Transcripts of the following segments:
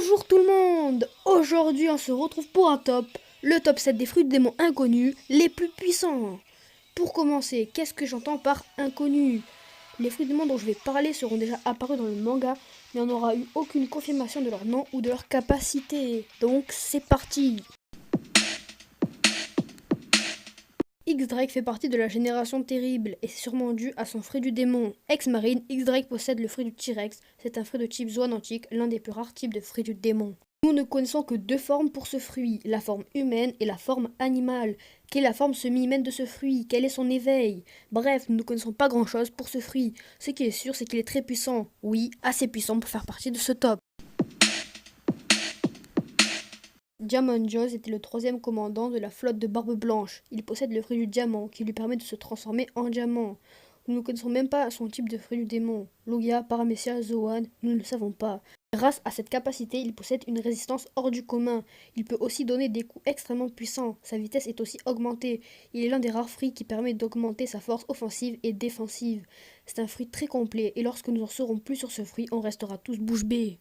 Bonjour tout le monde! Aujourd'hui on se retrouve pour un top, le top 7 des fruits de démons inconnus les plus puissants. Pour commencer, qu'est-ce que j'entends par inconnus? Les fruits de démons dont je vais parler seront déjà apparus dans le manga, mais on n'aura eu aucune confirmation de leur nom ou de leur capacité. Donc c'est parti! X-Drake fait partie de la génération terrible, et c'est sûrement dû à son fruit du démon. Ex-marine, X-Drake possède le fruit du T-Rex, c'est un fruit de type zoanantique, l'un des plus rares types de fruits du démon. Nous ne connaissons que deux formes pour ce fruit, la forme humaine et la forme animale. Quelle est la forme semi-humaine de ce fruit? Quel est son éveil? Bref, nous ne connaissons pas grand-chose pour ce fruit. Ce qui est sûr, c'est qu'il est très puissant. Oui, assez puissant pour faire partie de ce top. Diamond Jaws était le troisième commandant de la flotte de Barbe Blanche. Il possède le fruit du diamant qui lui permet de se transformer en diamant. Nous ne connaissons même pas son type de fruit du démon. Logia, Paramecia, Zoan, nous ne le savons pas. Grâce à cette capacité, il possède une résistance hors du commun. Il peut aussi donner des coups extrêmement puissants. Sa vitesse est aussi augmentée. Il est l'un des rares fruits qui permet d'augmenter sa force offensive et défensive. C'est un fruit très complet et lorsque nous en saurons plus sur ce fruit, on restera tous bouche bée.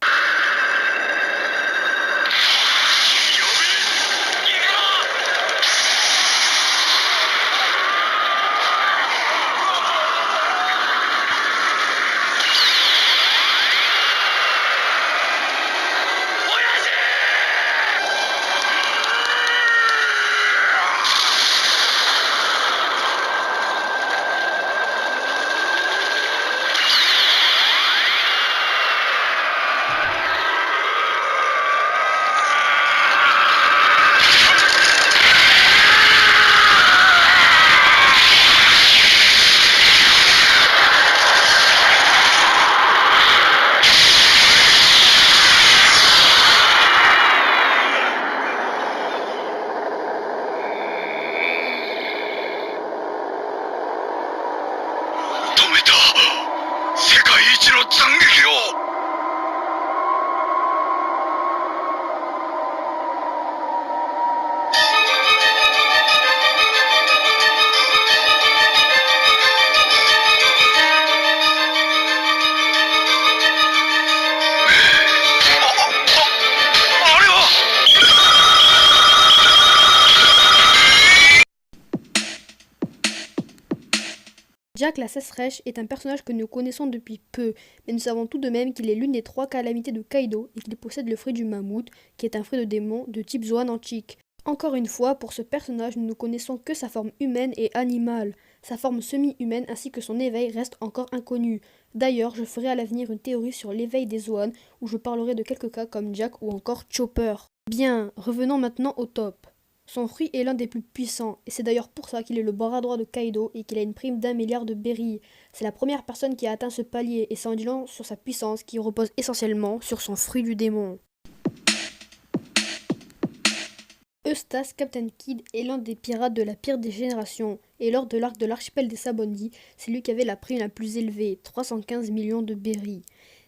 Jack la Sèche est un personnage que nous connaissons depuis peu, mais nous savons tout de même qu'il est l'une des trois calamités de Kaido et qu'il possède le fruit du mammouth, qui est un fruit de démon de type zoanantique. Encore une fois, pour ce personnage, nous ne connaissons que sa forme humaine et animale. Sa forme semi-humaine ainsi que son éveil restent encore inconnus. D'ailleurs, je ferai à l'avenir une théorie sur l'éveil des Zoan, où je parlerai de quelques cas comme Jack ou encore Chopper. Bien, revenons maintenant au top. Son fruit est l'un des plus puissants, et c'est d'ailleurs pour ça qu'il est le bras droit de Kaido et qu'il a une prime d'1 milliard de berries. C'est la première personne qui a atteint ce palier, et ça en dit long sur sa puissance qui repose essentiellement sur son fruit du démon. Eustace Captain Kidd est l'un des pirates de la pire des générations, et lors de l'arc de l'archipel des Sabondi, c'est lui qui avait la prime la plus élevée, 315 millions de berries.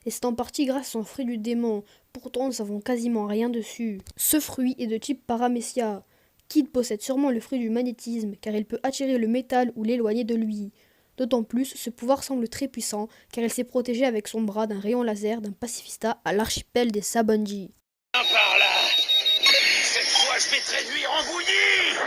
Et c'est en partie grâce à son fruit du démon, pourtant nous ne savons quasiment rien dessus. Ce fruit est de type Paramecia. Kidd possède sûrement le fruit du magnétisme, car il peut attirer le métal ou l'éloigner de lui. D'autant plus, ce pouvoir semble très puissant, car il s'est protégé avec son bras d'un rayon laser d'un pacifista à l'archipel des Sabondi. Par là. Cette fois, je vais te réduire en bouillie.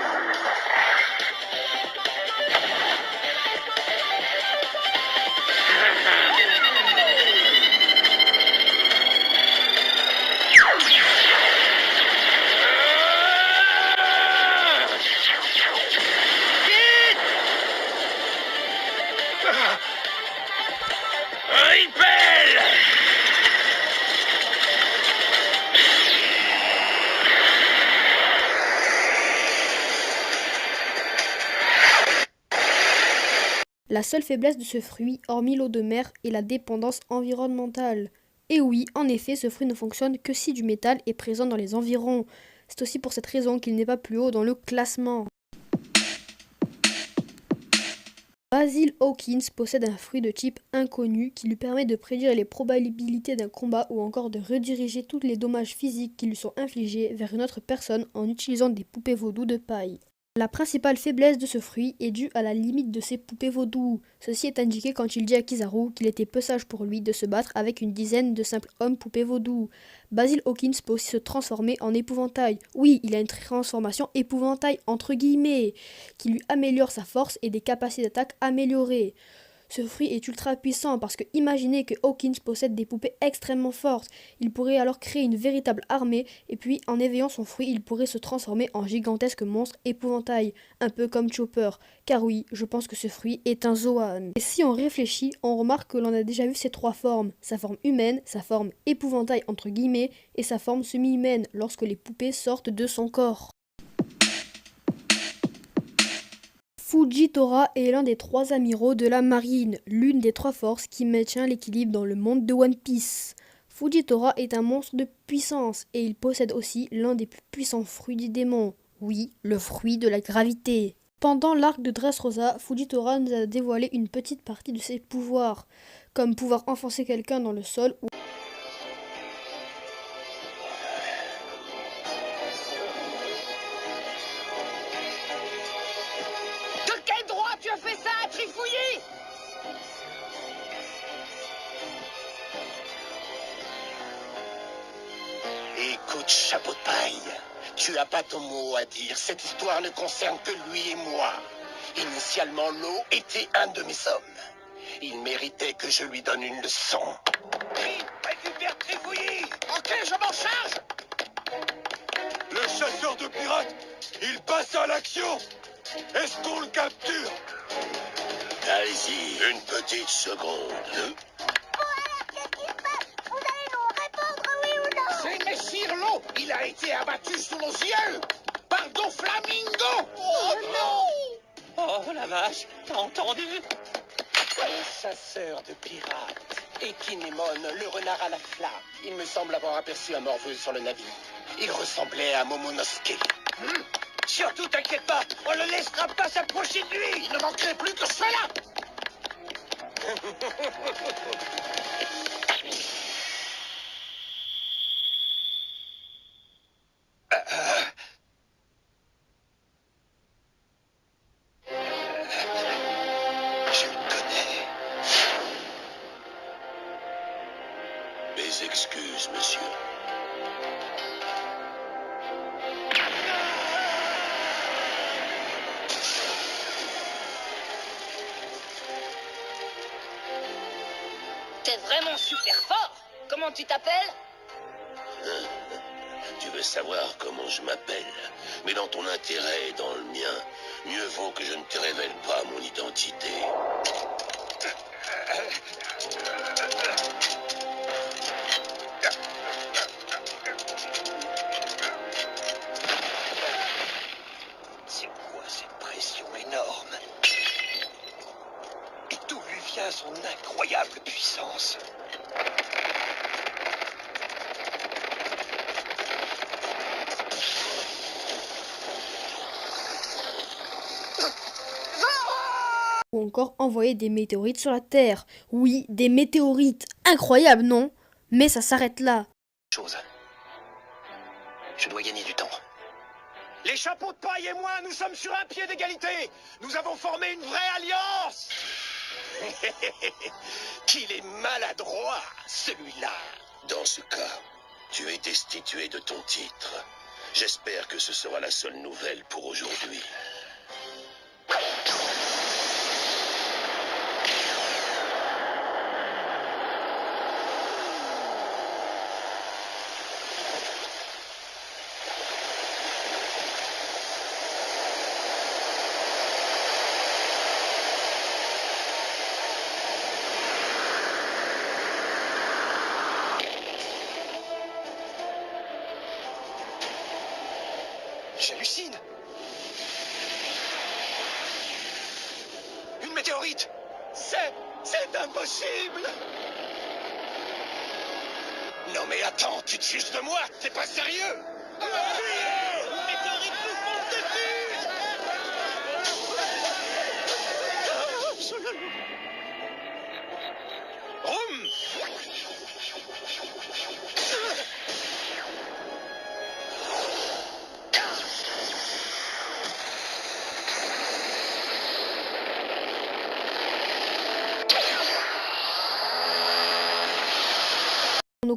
Ripel. La seule faiblesse de ce fruit, hormis l'eau de mer, est la dépendance environnementale. Et oui, en effet, ce fruit ne fonctionne que si du métal est présent dans les environs. C'est aussi pour cette raison qu'il n'est pas plus haut dans le classement. Basil Hawkins possède un fruit de type inconnu qui lui permet de prédire les probabilités d'un combat ou encore de rediriger tous les dommages physiques qui lui sont infligés vers une autre personne en utilisant des poupées vaudou de paille. La principale faiblesse de ce fruit est due à la limite de ses poupées vaudou. Ceci est indiqué quand il dit à Kizaru qu'il était peu sage pour lui de se battre avec une dizaine de simples hommes poupées vaudou. Basil Hawkins peut aussi se transformer en épouvantail. Oui, il a une transformation épouvantail entre guillemets, qui lui améliore sa force et des capacités d'attaque améliorées. Ce fruit est ultra puissant parce que imaginez que Hawkins possède des poupées extrêmement fortes. Il pourrait alors créer une véritable armée et puis en éveillant son fruit, il pourrait se transformer en gigantesque monstre épouvantail, un peu comme Chopper. Car oui, je pense que ce fruit est un Zoan. Et si on réfléchit, on remarque que l'on a déjà vu ces trois formes. Sa forme humaine, sa forme épouvantail entre guillemets et sa forme semi-humaine lorsque les poupées sortent de son corps. Fujitora est l'un des trois amiraux de la marine, l'une des trois forces qui maintient l'équilibre dans le monde de One Piece. Fujitora est un monstre de puissance et il possède aussi l'un des plus puissants fruits du démon. Oui, le fruit de la gravité. Pendant l'arc de Dressrosa, Fujitora nous a dévoilé une petite partie de ses pouvoirs, comme pouvoir enfoncer quelqu'un dans le sol ou De quel droit tu as fait ça à Trifouillis? Écoute, chapeau de paille, tu as pas ton mot à dire. Cette histoire ne concerne que lui et moi. Initialement, l'eau était un de mes hommes. Il méritait que je lui donne une leçon. Récupère Trifouillis. Ok, je m'en charge. Le chasseur de pirates, il passe à l'action. Est-ce qu'on le capture? Allez-y, une petite seconde. C'est Messire l'eau. Il a été abattu sous nos yeux par Don Flamingo. Oh non! Oh la vache, t'as entendu? Un chasseur de pirates. Et Kinemon, le renard à la flamme. Il me semble avoir aperçu un morveux sur le navire. Il ressemblait à Momonosuke. Surtout t'inquiète pas, on ne laissera pas s'approcher de lui. Il ne manquerait plus que cela. Je le connais. Mes excuses, monsieur. T'es vraiment super fort. Comment tu t'appelles? Tu veux savoir comment je m'appelle? Mais dans ton intérêt et dans le mien, mieux vaut que je ne te révèle pas mon identité. C'est quoi cette pression énorme? Et d'où lui vient son incroyable puissance? ou encore envoyer des météorites sur la Terre. Oui, des météorites. Incroyable, non? Mais ça s'arrête là. Chose. Je dois gagner du temps. Les chapeaux de paille et moi, nous sommes sur un pied d'égalité. Nous avons formé une vraie alliance. Qu'il est maladroit, celui-là. Dans ce cas, tu es destitué de ton titre. J'espère que ce sera la seule nouvelle pour aujourd'hui. J'hallucine. Une météorite. C'est impossible. Non mais attends, tu te fiches de moi? T'es pas sérieux? Fuyez! Météorite nous fonce dessus! Roum!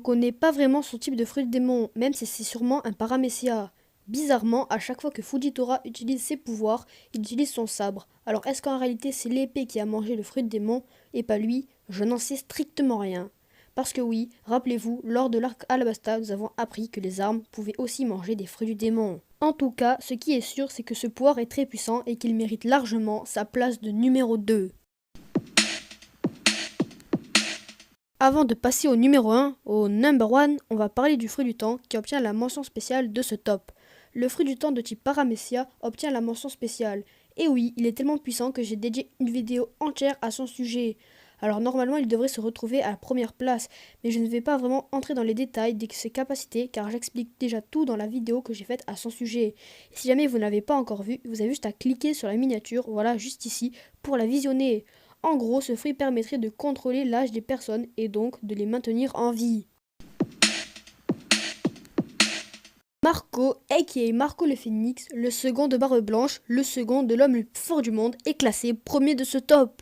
reconnais pas vraiment son type de fruit du démon, même si c'est sûrement un paramécia. Bizarrement, à chaque fois que Fujitora utilise ses pouvoirs, il utilise son sabre. Alors est-ce qu'en réalité c'est l'épée qui a mangé le fruit du démon et pas lui? Je n'en sais strictement rien. Parce que oui, rappelez-vous, lors de l'arc Alabasta, nous avons appris que les armes pouvaient aussi manger des fruits du démon. En tout cas, ce qui est sûr, c'est que ce pouvoir est très puissant et qu'il mérite largement sa place de numéro 2. Avant de passer au numéro 1, au number 1, on va parler du fruit du temps qui obtient la mention spéciale de ce top. Le fruit du temps de type paramécia obtient la mention spéciale. Et oui, il est tellement puissant que j'ai dédié une vidéo entière à son sujet. Alors normalement il devrait se retrouver à la première place, mais je ne vais pas vraiment entrer dans les détails de ses capacités car j'explique déjà tout dans la vidéo que j'ai faite à son sujet. Et si jamais vous n'avez pas encore vu, vous avez juste à cliquer sur la miniature, voilà juste ici, pour la visionner. En gros, ce fruit permettrait de contrôler l'âge des personnes et donc de les maintenir en vie. Marco, aka Marco le Phénix, le second de Barbe Blanche, le second de l'homme le plus fort du monde, est classé premier de ce top.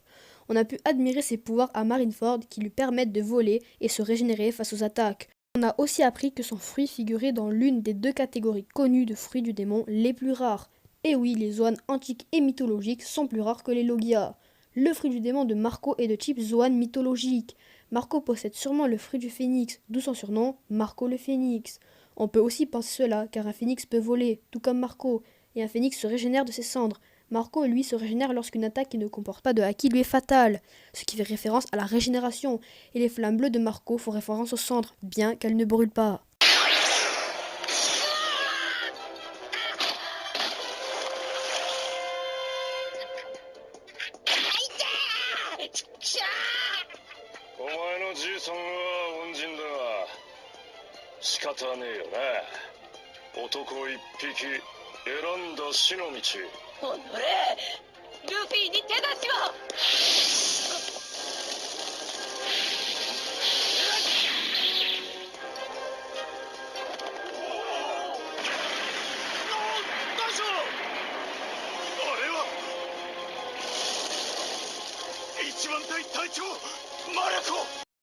On a pu admirer ses pouvoirs à Marineford qui lui permettent de voler et se régénérer face aux attaques. On a aussi appris que son fruit figurait dans l'une des 2 catégories connues de fruits du démon les plus rares. Et oui, les zoans antiques et mythologiques sont plus rares que les Logia. Le fruit du démon de Marco est de type zoan mythologique. Marco possède sûrement le fruit du phénix, d'où son surnom Marco le Phénix. On peut aussi penser cela, car un phénix peut voler, tout comme Marco, et un phénix se régénère de ses cendres. Marco, lui, se régénère lorsqu'une attaque qui ne comporte pas de haki lui est fatale, ce qui fait référence à la régénération, et les flammes bleues de Marco font référence aux cendres, bien qu'elles ne brûlent pas.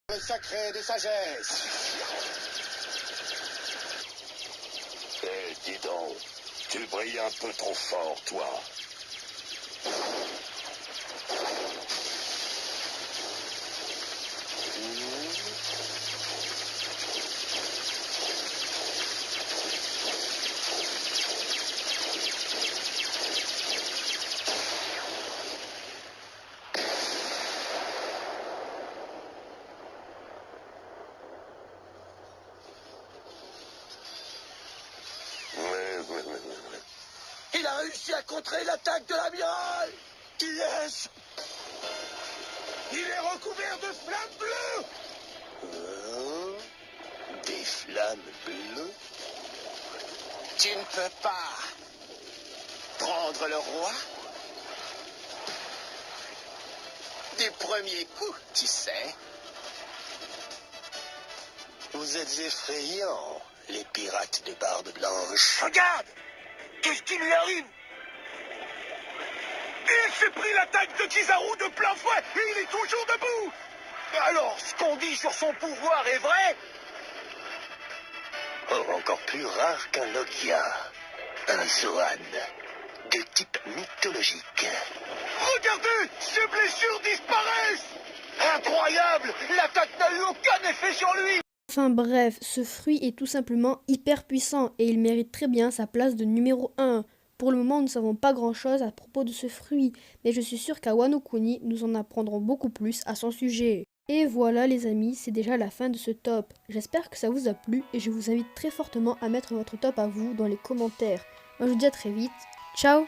Le sacré de sagesse. Dis donc, tu brilles un peu trop fort, toi. Il a réussi à contrer l'attaque de l'amiral. Qui est-ce? Il est recouvert de flammes bleues. Des flammes bleues? Tu ne peux pas prendre le roi du premier coup, tu sais. Vous êtes effrayants, les pirates de Barbe Blanche. Regarde! Qu'est-ce qui lui arrive? Il s'est pris l'attaque de Kizaru de plein fouet et il est toujours debout. Alors, ce qu'on dit sur son pouvoir est vrai? Oh, encore plus rare qu'un Logia. Un Zoan de type mythologique. Regardez, ses blessures disparaissent. Incroyable, l'attaque n'a eu aucun effet sur lui. Enfin bref, ce fruit est tout simplement hyper puissant et il mérite très bien sa place de numéro 1. Pour le moment, nous ne savons pas grand chose à propos de ce fruit, mais je suis sûre qu'à Wano Kuni, nous en apprendrons beaucoup plus à son sujet. Et voilà les amis, c'est déjà la fin de ce top. J'espère que ça vous a plu et je vous invite très fortement à mettre votre top à vous dans les commentaires. Moi je vous dis à très vite, ciao!